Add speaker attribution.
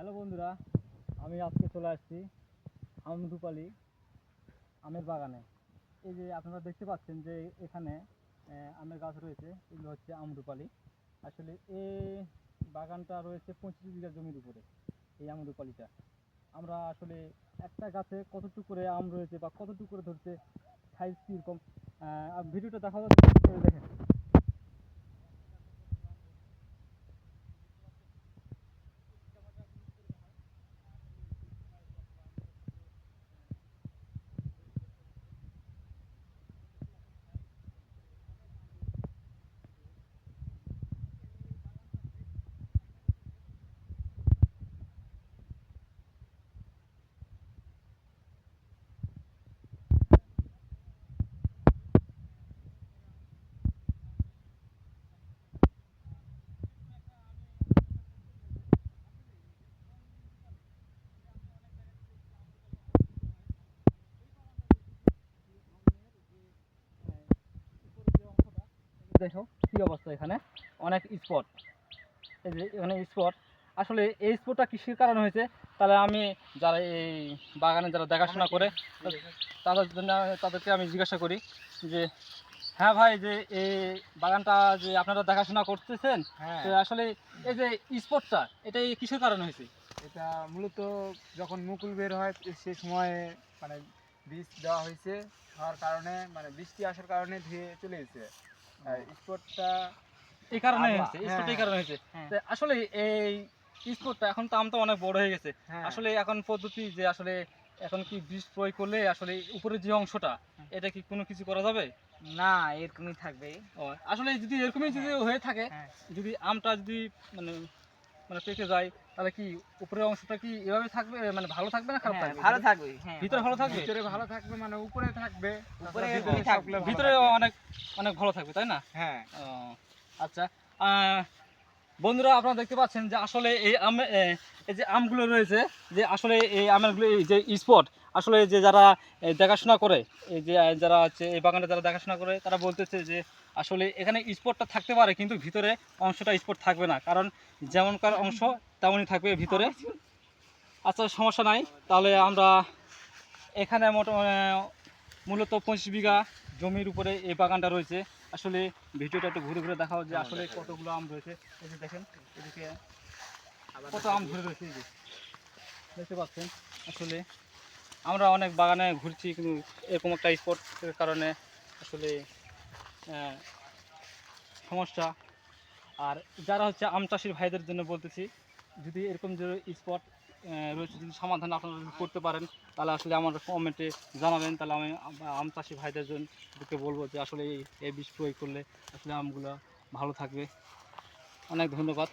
Speaker 1: Hello বন্ধুরা, আমি আজকে চলে আসছি আমরুপালি আমের বাগানে। এই যে আপনারা দেখতে পাচ্ছেন যে এখানে আমের গাছ রয়েছে, এগুলো হচ্ছে আমরুপালি। আসলে এই বাগানটা রয়েছে 25 বিঘা জমির উপরে। এই আমরুপালিটা আমরা আসলে একটা গাছে কতটুকু করে আম রয়েছে বা কতটুকু করে ধরছে, সাইজ কীরকম, ভিডিওটা দেখা যাচ্ছে, দেখেন। দেখো কী অবস্থা, এখানে অনেক স্পট। এই যে এখানে স্পট, আসলে এই স্পটটা কৃষির কারণে হয়েছে। তাহলে আমি যারা এই বাগানে যারা দেখাশোনা করে তাদের জন্য তাদেরকে আমি জিজ্ঞাসা করি যে, হ্যাঁ ভাই, যে এই বাগানটা যে আপনারা দেখাশোনা করতেছেন, তো আসলে এই যে স্পটটা, এটা কিসের কারণে হয়েছে?
Speaker 2: এটা মূলত যখন মুকুল বের হয় সে সময়ে মানে বীজ দেওয়া হয়েছে, হওয়ার কারণে মানে বৃষ্টি আসার কারণে ধুয়ে চলে গেছে। স্পটটা
Speaker 1: এই কারণে হয়েছে, স্পটটা এই কারণে হয়েছে।
Speaker 2: হ্যাঁ।
Speaker 1: তো আসলে এই স্পটটা এখন তো আমটা অনেক বড় হয়ে গেছে,
Speaker 2: হ্যাঁ।
Speaker 1: আসলে এখন পদ্ধতি যে আসলে এখন কি বীজ প্রয়োগ করলে আসলে উপরের যে অংশটা, এটা কি কোনো কিছু করা যাবে?
Speaker 2: না, এরকমই থাকবে।
Speaker 1: ও, আসলে যদি এরকমই যদি হয়ে থাকে, যদি আমটা যদি মানে মানে পেকে যায়, তাহলে কি উপরের অংশটা কি এভাবে থাকবে, মানে ভালো থাকবে না খারাপ থাকবে?
Speaker 2: ভালো থাকবে,
Speaker 1: ভিতরে ভালো থাকবে,
Speaker 2: ভিতরে ভালো থাকবে, মানে উপরে থাকবে,
Speaker 1: উপরে
Speaker 2: ভিতরে থাকবে,
Speaker 1: ভিতরে অনেক অনেক ভালো থাকবে, তাই না?
Speaker 2: হ্যাঁ।
Speaker 1: ও, আচ্ছা। বন্ধুরা, আপনারা দেখতে পাচ্ছেন যে আসলে এই এই যে আমগুলো রয়েছে, যে আসলে এই আমগুলো, এই যে স্পট, আসলে যে যারা দেখাশোনা করে, এই যে যারা হচ্ছে এই বাগানটা যারা দেখাশোনা করে, তারা বলতেছে যে আসলে এখানে স্পটটা থাকতে পারে, কিন্তু ভিতরে অংশটা স্পট থাকবে না, কারণ যেমনকার অংশ তেমনই থাকবে ভিতরে। আচ্ছা, সমস্যা নাই। তাহলে আমরা এখানে মূলত 25 বিঘা জমির উপরে এই বাগানটা রয়েছে। আসলে ভিডিওটা একটু ঘুরে ঘুরে দেখাও যে আসলে কতগুলো আম রয়েছে। এই যে দেখেন, এদিকে কত আম ধরে রয়েছে, এই যে দেখতে পাচ্ছেন। আসলে আমরা অনেক বাগানে ঘুরছি, কিন্তু এরকম একটা স্পটের কারণে আসলে সমস্যা। আর যারা হচ্ছে আম চাষির ভাইদের জন্য বলতেছি, যদি এরকম যে স্পট রয়েছে, যদি সমাধান আপনারা যদি করতে পারেন, তাহলে আসলে আমার কমেন্টে জানাবেন। তাহলে আমি আম চাষি ভাইদের জন্য বলবো যে আসলে এই বীজ প্রয়োগ করলে আসলে আমগুলো ভালো থাকবে। অনেক ধন্যবাদ।